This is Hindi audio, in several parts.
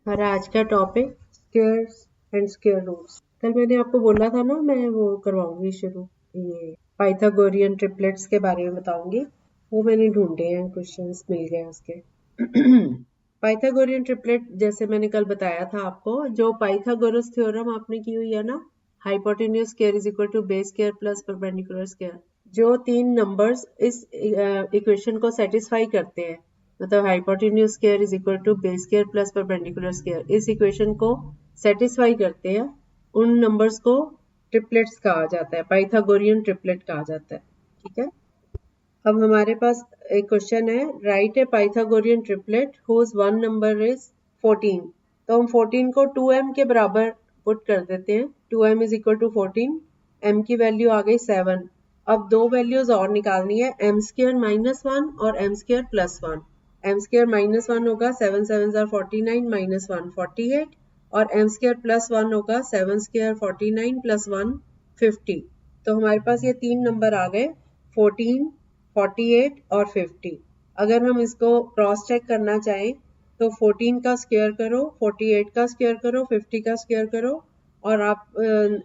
हमारा आज का topic squares and square roots. कल मैंने आपको बोला था ना, मैं वो करवाऊंगी शुरू, ये पाइथागोरियन ट्रिपलेट्स के बारे में बताऊंगी। वो मैंने ढूंढे हैं, क्वेश्चंस मिल गए उसके। पाइथागोरियन ट्रिपलेट जैसे मैंने कल बताया था आपको, जो पाइथागोरस थ्योरम आपने की हुई है ना, hypotenuse square is equal to base square plus perpendicular square, जो तीन नंबर्स इस इक्वेशन को सेटिस्फाई करते हैं, मतलब hypotenuse square is equal to base square plus perpendicular square, इस इक्वेशन को सेटिस्फाई करते हैं, उन नंबर्स को ट्रिपलेट्स कहा जाता है, पाइथागोरियन ट्रिपलेट कहा जाता है। ठीक है, अब हमारे पास एक क्वेश्चन है, write a Pythagorean triplet whose one number is 14। तो हम 14 को 2m के बराबर पुट कर देते हैं। 2m is equal to 14, m की वैल्यू आ गई 7। अब दो वैल्यूज और निकालनी है, m स्क्वायर माइनस 1 और m square plus 1। m square minus 1 होगा 7 7 49 माइनस 1 48, और m स्क्वायर प्लस 1 होगा 7 स्क्वायर 49 प्लस 1 50। तो हमारे पास ये तीन नंबर आ गए, 14, 48 और 50। अगर हम इसको क्रॉस चेक करना चाहें तो 14 का स्क्वायर करो, 48 का स्क्वायर करो, 50 का स्क्वायर करो, और आप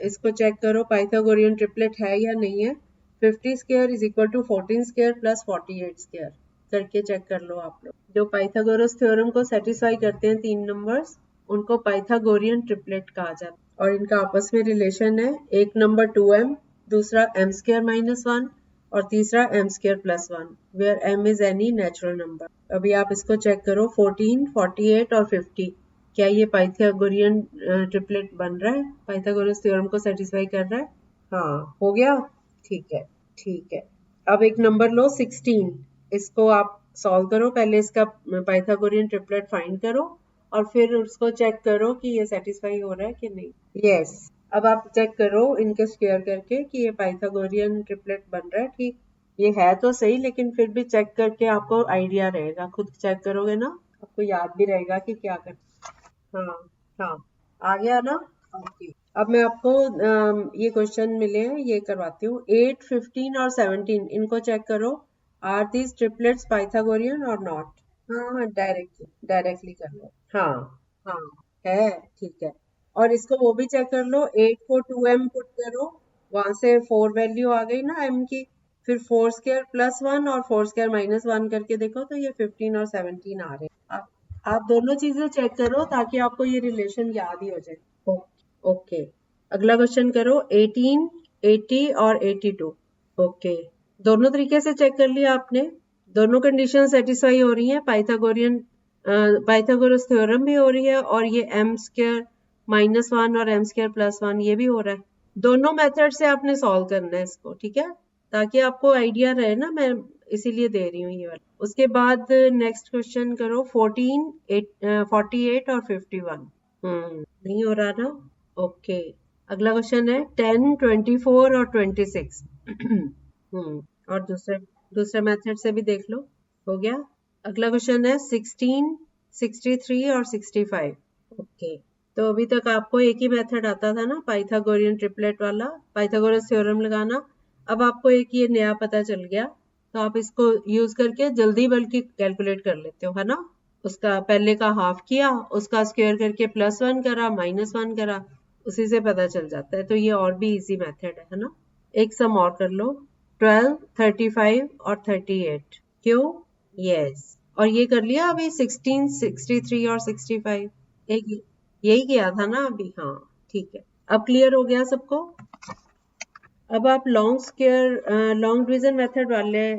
इसको चेक करो पाइथागोरियन ट्रिपलेट है या नहीं है। 50 square is equal to 14 square plus 48 square करके चेक कर लो आप लोग। जो पाइथागोरस थ्योरम को सेटिस्फाई करते हैं तीन नंबर्स, उनको पाइथागोरियन ट्रिपलेट कहा जाता है। और इनका आपस में रिलेशन है, एक नंबर 2m, दूसरा m स्क्वायर माइनस 1 और तीसरा m square plus 1, where m is any natural number. अभी आप इसको चेक करो, 14, 48 और 50, क्या ये पाइथागोरियन ट्रिपलेट बन रहा है, पाइथागोरस थ्योरम को सेटिस्फाई कर रहा है? हाँ, हो गया। ठीक है, ठीक है। अब एक नंबर लो 16, इसको आप सॉल्व करो, पहले इसका पाइथागोरियन ट्रिपलेट फाइंड करो और फिर उसको चेक करो कि ये सेटिस्फाई हो रहा है कि नहीं। यस, अब आप चेक करो इनके स्क्वायर करके कि ये पाइथागोरियन ट्रिपलेट बन रहा है। ठीक, ये है तो सही, लेकिन फिर भी चेक करके आपको आइडिया रहेगा, खुद चेक करोगे ना आपको याद भी रहेगा कि क्या कर। हाँ, हाँ, आ गया ना। ओके, अब मैं आपको ये क्वेश्चन मिले हैं, ये करवाती हूँ। 8, 15 और 17, इनको चेक करो, आर दीज ट्रिपलेट्स पाइथागोरियन और नॉट। हाँ हाँ, डायरेक्टली डायरेक्टली कर लो। हाँ, हाँ, है, ठीक है। और इसको वो भी चेक कर लो, 8 को 2m पुट करो, वहां से 4 वैल्यू आ गई ना m की, फिर 4 स्क्वायर प्लस 1 और 4 स्क्वायर माइनस 1 करके देखो तो ये 15 और 17 आ रहे हैं। आप दोनों चीजें चेक करो ताकि आपको ये रिलेशन याद ही हो जाए। ओके, अगला क्वेश्चन करो, 18, 80 और 82। ओके, दोनों तरीके से चेक कर लिया आपने, दोनों कंडीशन सेटिस्फाई हो रही हैं, पाइथागोरस थ्योरम भी हो रही है, और ये m स्क्वायर माइनस 1 और m स्क्वायर प्लस 1 ये भी हो रहा है। दोनों मेथड से आपने सॉल्व करना है इसको, ठीक है, ताकि आपको आइडिया रहे ना, मैं इसीलिए दे रही हूँ ये वाला। उसके बाद नेक्स्ट क्वेश्चन करो, 14, 48 और 51। नहीं हो रहा ना। ओके, अगला क्वेश्चन है 10, 24 और 26। और दूसरे दूसरे मेथड से भी देख लो। हो गया। अगला क्वेश्चन है 16, 63 और 65। ओके, तो अभी तक आपको एक ही मेथड आता था ना, पाइथागोरियन ट्रिपलेट वाला, पाइथागोरस थ्योरम लगाना। अब आपको एक ये नया पता चल गया, तो आप इसको यूज करके जल्दी बल्कि कैलकुलेट कर लेते हो, है ना। उसका पहले का हाफ किया, उसका स्क्वायर करके प्लस 1 करा, माइनस 1 करा, उसी से पता चल जाता है। तो ये और भी इजी मेथड है ना। एक सम और कर लो, 12, 35 और 38। क्यों? यस, और ये कर लिया अभी 16, 63 और 65। एक यही किया था ना अभी। हाँ, ठीक है, अब क्लियर हो गया सबको। अब आप लॉन्ग डिवीजन मेथड वाले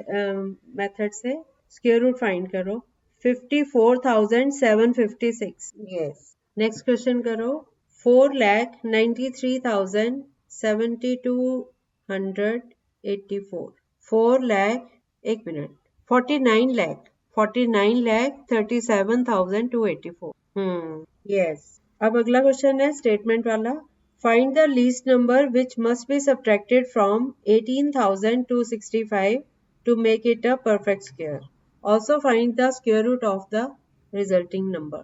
मेथड से स्क्वायर रूट फाइंड करो, 54,756। यस, नेक्स्ट क्वेश्चन करो, 4,93,7,284। 49,37,284। यस, अब अगला क्वेश्चन है स्टेटमेंट वाला, find the least number which must be subtracted from 18,265 to make it a perfect square. Also find the square root of the resulting number.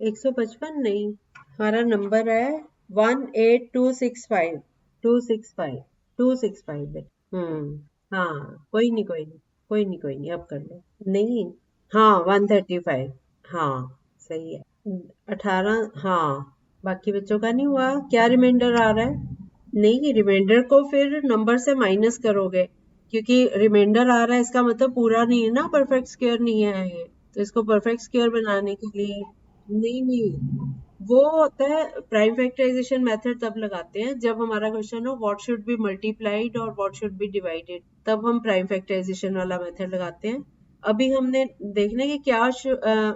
155 नहीं, हमारा नंबर है 18265। 265, 265 बेटा। हाँ, कोई नहीं, कोई नहीं, कोई नहीं, कोई नहीं, अब कर लो। नहीं, हाँ 135, हाँ सही है। 18, हाँ, बाकी बच्चों का नहीं हुआ। क्या रिमाइंडर आ रहा है? नहीं, रिमाइंडर को फिर नंबर से माइनस करोगे, क्योंकि रिमाइंडर आ रहा है इसका मतलब पूरा नहीं है ना, परफेक्ट स्क्वायर नहीं है ये। तो इसको परफेक्ट स्क्वायर बनाने के लिए, नहीं नहीं, वो होता है प्राइम फैक्टराइजेशन मेथड तब लगाते हैं जब हमारा क्वेश्चन हो व्हाट शुड बी मल्टीप्लाइड और व्हाट शुड बी डिवाइडेड, तब हम प्राइम फैक्टराइजेशन वाला मेथड लगाते हैं। अभी हमने देखना है कि क्या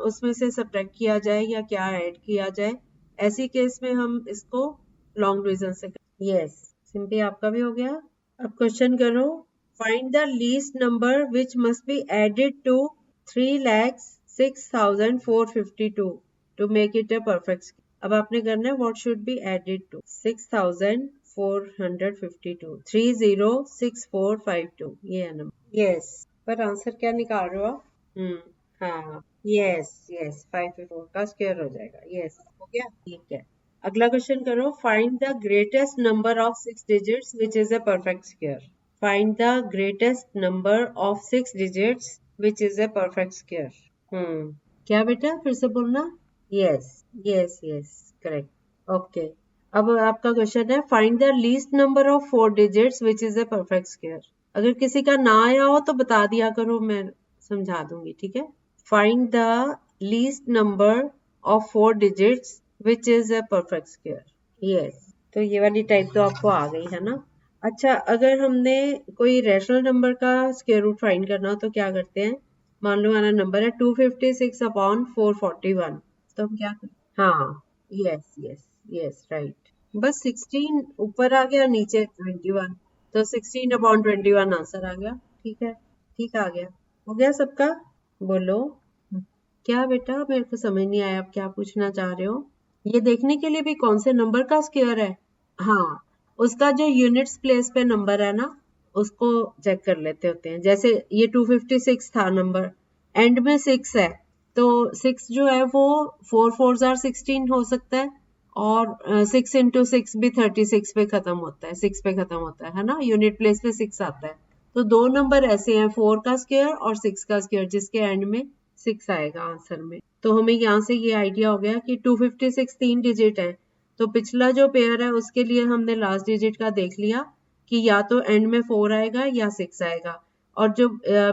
उसमें से सब्ट्रैक्ट किया जाए या क्या ऐड किया जाए। ऐसी केस में हम इसको लॉन्ग डिवीजन से, यस, सिंपली आपका भी हो गया। अब क्वेश्चन करो, find the least number which must be added to 3,06,452 to make it a perfect. अब आपने करना है what should be added to 6,452, 306452, ये है नंबर। यस, पर आंसर क्या निकाल रहे हो आप? हाँ, यस यस, 554 का स्क्वायर हो जाएगा। यस, हो गया, ठीक है। अगला क्वेश्चन करो, find the greatest number of 6 digits which is a perfect square. Find the greatest number of 6 digits which is a perfect square. क्या बेटा, फिर से बोलना। Yes yes yes, correct, okay. अब आपका क्वेश्चन है, find the least number of 4 digits which is a perfect square. अगर किसी का ना आया हो तो बता दिया करो, मैं समझा दूंगी, ठीक है। Find the least number of 4 digits which is a perfect square. Yes, तो ये वाली टाइप तो आपको आ गई है ना। अच्छा, अगर हमने कोई रैशनल नंबर का स्क्वायर रूट फाइंड करना हो तो क्या करते हैं? मान लो हमारा नंबर है 256/441, तो हम क्या करें? हाँ, यस यस यस, राइट। बस 16 ऊपर आ गया, नीचे 21, तो 16/21 आंसर आ गया। ठीक है, ठीक आ गया। हो गया सबका? बोलो। क्या बेटा, मेरे को समझ नहीं आया आप क्या पूछना चाह रहे हो। ये देखने के लिए भी कौन से नंबर का स्क्वायर है? हाँ, उसका जो यूनिट्स प्लेस पे नंबर है ना, उसको चेक कर लेते होते हैं। जैसे ये 256 था नंबर, एंड में 6 है, तो 6 जो है वो 4 4 आर 16 हो सकता है, और 6 × 6 भी 36 पे खत्म होता है, 6 पे खत्म होता है ना, यूनिट प्लेस पे 6 आता है। तो दो नंबर ऐसे हैं, 4 का स्क्वायर और 6 का स्क्वायर, जिसके एंड में 6 आएगा आंसर में। तो हमें यहाँ से ये आइडिया हो गया कि 256 3 डिजिट है, तो पिछला जो पेयर है उसके लिए हमने लास्ट डिजिट का देख लिया कि या तो एंड में 4 आएगा या 6 आएगा। और जो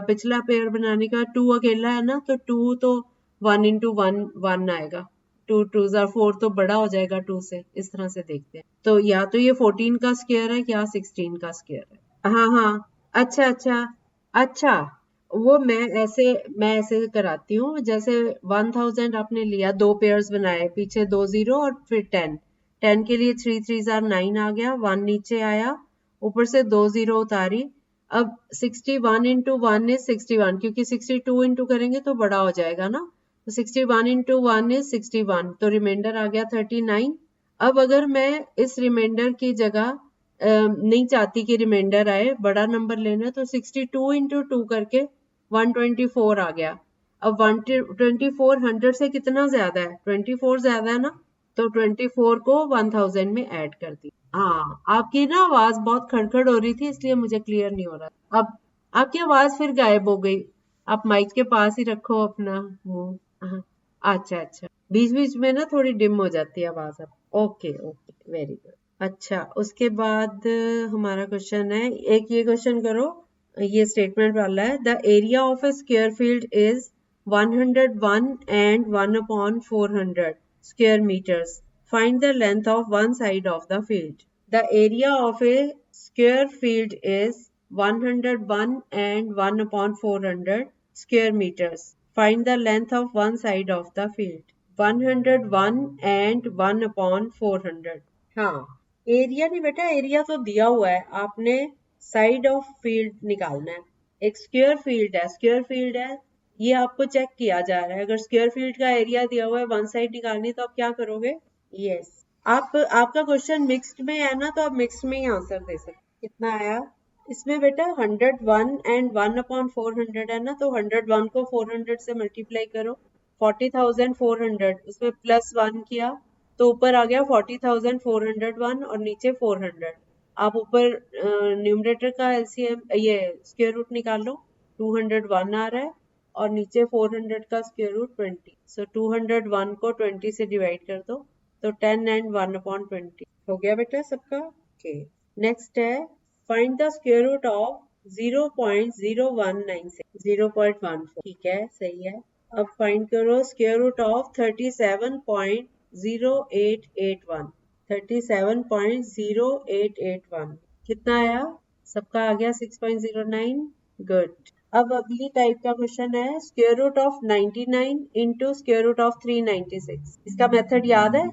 पिछला पेयर बनाने का 2 अकेला है ना, तो 2 तो 1 × 1 1 आएगा, 2 2 4 तो बड़ा हो जाएगा 2 से। इस तरह से देखते हैं, तो या तो ये 14 का स्क्वायर है या 16 का स्क्वायर है। हाँ हाँ, अच्छा अच्छा अच्छा, वो मैं ऐसे कराती हूँ। जैसे 1000 आपने लिया, दो पेयर्स बनाए, पीछे 2 0 और फिर 10, 10 के लिए 3 3 9 आ गया, 1 नीचे आया, ऊपर से 2 0 उतारी। अब 61 × 1 इज 61, क्योंकि 62 इंटू करेंगे तो बड़ा हो जाएगा ना, तो 61 × 1 इज 61, तो रिमाइंडर आ गया 39। अब अगर मैं इस रिमाइंडर की जगह नहीं चाहती कि रिमाइंडर आए, बड़ा नंबर लेना है, तो 62 × 2 करके 124 आ गया। अब 124 100 से कितना ज्यादा है? 24 ज्यादा है ना, तो 24 को 1000 में ऐड कर दी। हाँ, आपकी ना आवाज बहुत खड़खड़ हो रही थी, इसलिए मुझे क्लियर नहीं हो रहा। अब आपकी आवाज फिर गायब हो गई। आप माइक के पास ही रखो अपना मुंह। हाँ, अच्छा अच्छा, बीच बीच में ना थोड़ी डिम हो जाती है आवाज। अब ओके ओके, वेरी गुड। अच्छा, उसके बाद हमारा क्वेश्चन है, एक ये क्वेश्चन करो, ये स्टेटमेंट वाला है, the area of A square field is 101 and 1/400 square meters. Find the length of one side of the field. The area of a square field is 101 and 1/400 square meters. Find the length of one side of the field. 101 and 1/400. हाँ, एरिया नहीं बेटा, एरिया तो दिया हुआ है, आपने साइड ऑफ फील्ड निकालना है। एक स्क्वायर फील्ड है, स्क्वायर फील्ड है, ये आपको चेक किया जा रहा है। अगर स्क्वायर फील्ड का एरिया दिया हुआ है, वन साइड निकालनी, तो आप क्या करोगे? यस, आपका क्वेश्चन मिक्स्ड में है ना, तो आप मिक्स्ड में ही आंसर दे सकते। कितना आया इसमें बेटा? 101 and 1/400 है ना, तो 101 को 400 से मल्टीप्लाई करो, 40,400, उसमें +1 किया तो ऊपर आ गया 40,401 और नीचे 400। आप ऊपर न्यूमरेटर का एलसीएम, ये स्क्वायर रूट निकाल लो, 201 आ रहा है, और नीचे 400 का स्क्वायर रूट 20। सो 201 को 20 से डिवाइड कर दो तो 10 एंड 1/20 हो गया बेटा सबका। ओके नेक्स्ट है find the square root of 0.0196 0.14। ठीक है सही है। अब फाइंड करो स्क्वायर रूट ऑफ 37.0881 37.0881 कितना आया? सबका आ गया 6.09। गुड। अब अगली टाइप का क्वेश्चन है square root of 99 into square root of 396। इसका मेथड याद है?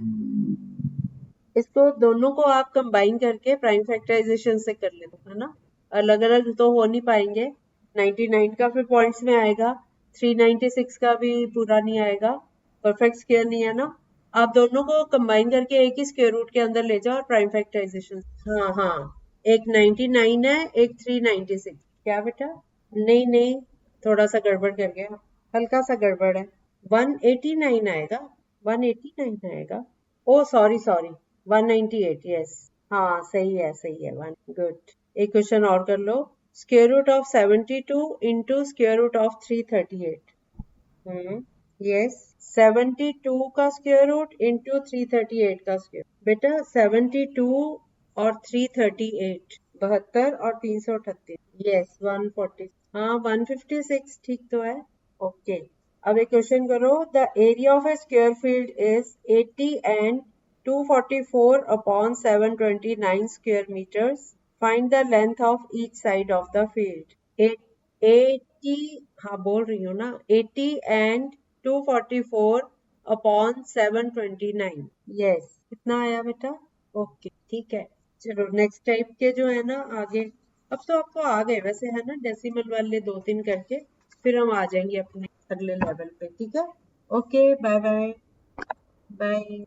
इसको दोनों को आप कंबाइन करके प्राइम फैक्टराइजेशन से कर लेते हो, है ना? अलग अलग तो हो नहीं पाएंगे। 99 का फिर पॉइंट्स में आएगा, 396 का भी पूरा नहीं आएगा, परफेक्ट स्क्वायर नहीं है ना। आप दोनों को कंबाइन करके एक ही स्क्वायर रूट के अंदर ले जाओ और प्राइम फैक्टराइजेशन। हाँ हाँ, एक 99 है, एक 396। क्या बेटा? नहीं नहीं, थोड़ा सा गड़बड़ कर गया, हल्का सा गड़बड़ है। 189 आएगा, 189 आएगा। ओ सॉरी सॉरी, 198। यस हाँ सही है। One good. एक क्वेश्चन और कर लो। Square root of 72 into square root of 338। Yes 72 का स्क्वायर रूट इंटू 338 का स्क्वायर। बेटा 72 और 338 72 और 338। यस 140। हाँ 156 ठीक तो है। ओके अब एक क्वेश्चन करो। The area of A square field is 80 and 244 upon 729 square meters. Find the length of each side of the field. 80 हाँ बोल रही हूँ ना, 80 and 244 upon 729। यस कितना आया बेटा? ओके ठीक है। चलो नेक्स्ट टाइप के जो है ना आगे, अब तो आपको आ गए वैसे है ना डेसिमल वाले 2-3 करके, फिर हम आ जाएंगे अपने अगले लेवल पे। ठीक है ओके बाय बाय बाय।